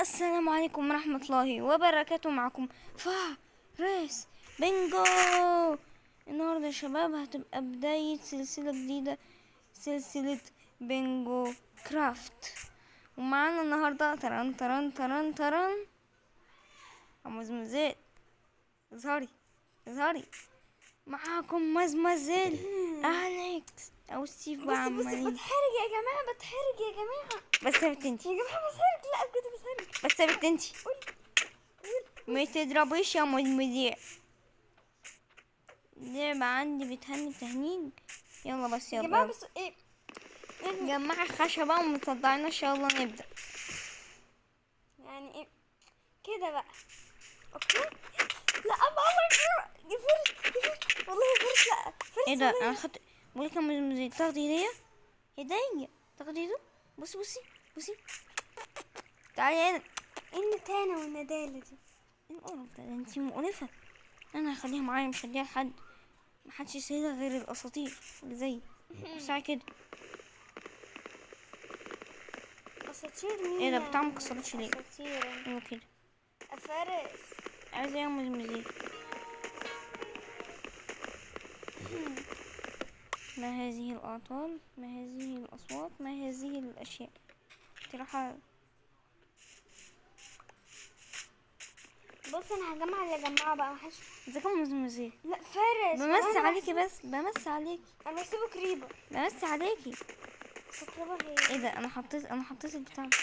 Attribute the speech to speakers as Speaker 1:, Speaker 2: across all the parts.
Speaker 1: السلام عليكم ورحمة الله وبركاته. معكم فارس بينجو. النهاردة يا شباب هتبقى بداية سلسلة جديدة، سلسلة بينجو كرافت. ومعانا النهاردة تران تران تران تران مزمزات. اظهري معاكم مزمزيل أليكس أو ستيف
Speaker 2: بص
Speaker 1: بعملين.
Speaker 2: بتحرج يا جماعة، بتحرج يا جماعة.
Speaker 1: بس يا بنت انتي،
Speaker 2: يا جماعة بتحرج، لا بجد بتحرج.
Speaker 1: بس يا بنت انتي ما تضربيش يا مذيع. اللعبة عندي بتهني تهنيج. يلا بس
Speaker 2: يا
Speaker 1: يلا
Speaker 2: جماعة
Speaker 1: يلا
Speaker 2: بس ايه يعني
Speaker 1: جمعي خشبة ومتصدعناش. يلا نبدأ.
Speaker 2: يعني ايه كده بقى؟ اوكي. لا الله يا فرش والله يا فرش، لا فرش
Speaker 1: ايه ده؟ انا
Speaker 2: والله.
Speaker 1: خدت بقولك يا مذيع، تاخدي هدية تاخدي ده. بصي تعالي هنا.
Speaker 2: ايه النتانة والندالة دي؟
Speaker 1: ايه القرف ده؟ انتي مقرفة. انا هخليها معايا، مش هديها لحد. محدش يسيلها غير الاساطير اللي زي ساعة كده.
Speaker 2: اساطير مين
Speaker 1: ايه ده؟
Speaker 2: يعني؟
Speaker 1: بتاع مكسرتش ليه؟
Speaker 2: اساطير
Speaker 1: ايوه كده.
Speaker 2: فارس.
Speaker 1: عايزة ايه يا مذيع؟ ما هذه الأعطال؟ ما هذه الأصوات؟ ما هذه الأشياء؟ راح.
Speaker 2: بص انا هجمع اللي جمعه بقى، محدش.
Speaker 1: ازيكم يا مزمزيه؟
Speaker 2: لا فارس
Speaker 1: بمسي
Speaker 2: والله انا
Speaker 1: عليكي،
Speaker 2: بحسب.
Speaker 1: بس بمسي عليكي.
Speaker 2: انا بسيبه كريبر.
Speaker 1: بمسي عليكي.
Speaker 2: بس كريبر
Speaker 1: ايه
Speaker 2: هي.
Speaker 1: ده؟ انا حطيت البتاع ده.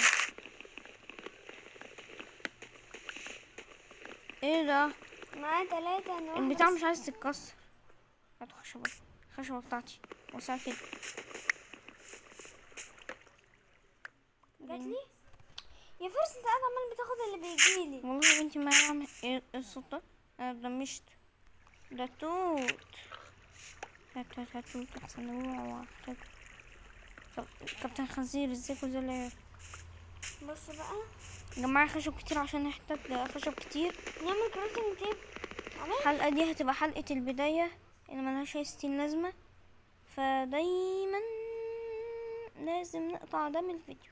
Speaker 1: ايه ده؟
Speaker 2: معاه 3 نروح
Speaker 1: البتاع
Speaker 2: بس.
Speaker 1: مش عايز تتكسر. هات الخشبة بتاعتي وسع كده.
Speaker 2: جاتلي. يا فارس انت قاعد عمال بتاخد اللي بيجيلي.
Speaker 1: والله يا بنتي ما يعمل ايه الصوت ده. انا دمشت. ده توت. هات توت احسن. هو واحد. كابتن خنزير، ازيكوا زي العيال.
Speaker 2: بص بقى
Speaker 1: جمعي خشب كتير عشان نحتاج خشب كتير.
Speaker 2: نعمل كرافتنج تيب. عمال.
Speaker 1: الحلقة دي هتبقى حلقة البداية اللي ملهاش اي ستين لازمة، فدايما لازم نقطع ده من الفيديو.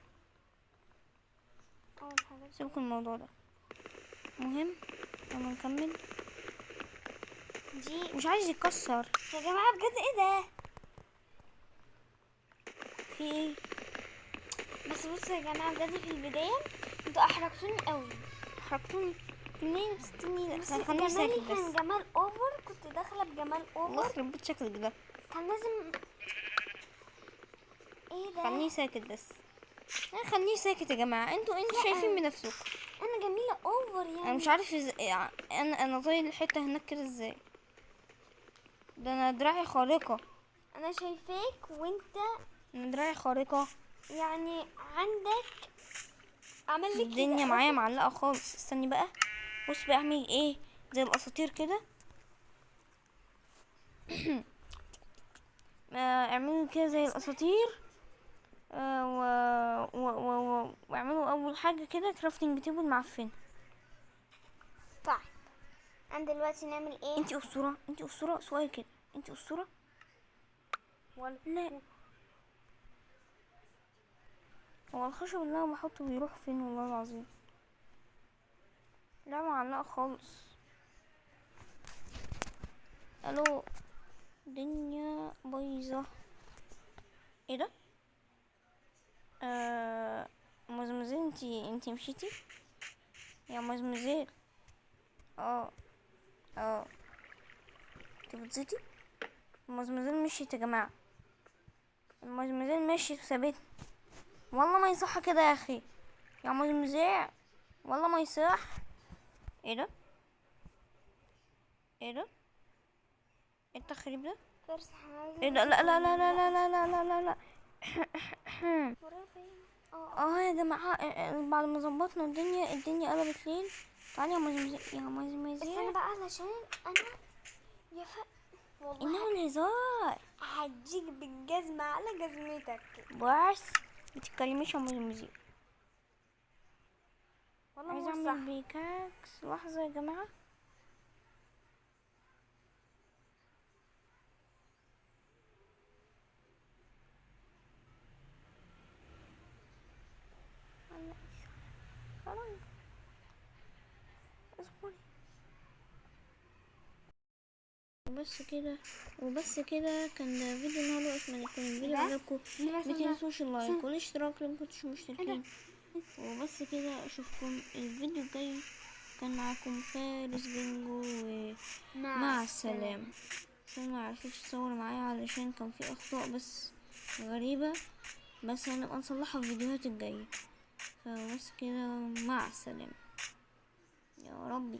Speaker 2: اول حاجه
Speaker 1: سيبكم الموضوع ده مهم. لما نكمل
Speaker 2: دي.
Speaker 1: مش عايز يتكسر.
Speaker 2: يا جماعه بجد ايه ده؟
Speaker 1: في ايه؟
Speaker 2: بس بصوا يا جماعه بجد في البدايه انتوا احرجتوني قوي.
Speaker 1: حركتوني منين؟ بستني.
Speaker 2: بس
Speaker 1: احنا خليني ساكت
Speaker 2: جمالي كان
Speaker 1: بس.
Speaker 2: جمال اوفر، كنت داخله بجمال
Speaker 1: الله
Speaker 2: اوفر.
Speaker 1: يخرب بيت شكلك ده.
Speaker 2: كان لازم. ايه ده؟
Speaker 1: خليني ساكت بس. خليني ساكت يا جماعة. انتوا شايفين بنفسكم.
Speaker 2: انا جميله اوفر يعني.
Speaker 1: انا مش عارف انا طايل الحتة هناك كده ازاي. ده انا دراعي خارقة.
Speaker 2: انا شايفاك وانت
Speaker 1: انا دراعي خارقة.
Speaker 2: يعني عندك عمل لي
Speaker 1: الدنيا
Speaker 2: كده.
Speaker 1: معايا معلقة خالص. استني بقى. بص بعمل ايه زي الاساطير كده. اعملوا كده زي الاساطير. واعملوا اول حاجة كده كرافتنج تيبل معفن.
Speaker 2: طيب انا دلوقتي نعمل ايه؟
Speaker 1: انتي اسطورة سؤال كده. انتي اسطورة
Speaker 2: ولا
Speaker 1: لا. هو الخشب اللي انا بحطه بيروح فين؟ والله العظيم لا معلقة خالص. الو. الدنيا بايظة. ايه ده؟ مزمزين، انتي مشيتي يا مزمزين. اه انتي بتزيتي. المزمزين مشيت يا جماعة. المزمزين مشيت وسابتني. والله ما يصح كده يا اخي. يا مزمزين والله ما يصح. ايه ده؟ ايه التخريب ده؟
Speaker 2: فرس حاجة.
Speaker 1: ايه ده؟ لا لا لا لا لا لا لا لا لا لا.
Speaker 2: ورايا فين؟
Speaker 1: يا جماعة، بعد ما ظبطنا الدنيا قلبت ليل. تعالي يا مزمزين يا مزمزين.
Speaker 2: بس انا بقى علشان انا يا والله
Speaker 1: انه الهزار.
Speaker 2: هديك بالجزمة على جزمتك.
Speaker 1: بس متتكلميش يا مزمزين.
Speaker 2: والله
Speaker 1: عايزة
Speaker 2: مو
Speaker 1: اعمل
Speaker 2: صح.
Speaker 1: بيكاكس. لحظة يا جماعة.
Speaker 2: خلاص اصبري.
Speaker 1: وبس كده كان ده فيديو النهارده. اتمنى يكون الفيديو عجبكم. متنسوش اللايك والاشتراك لو مكنتوش مشتركين. وبس كده اشوفكم الفيديو الجاي. كان معاكم فارس بنجو، ومع السلامة. عشان ما عرفتش تصور معايا علشان كان في اخطاء بس غريبة، بس هنبقى نصلحها في الفيديوهات الجاية. فبس كده، مع السلامة يا ربي.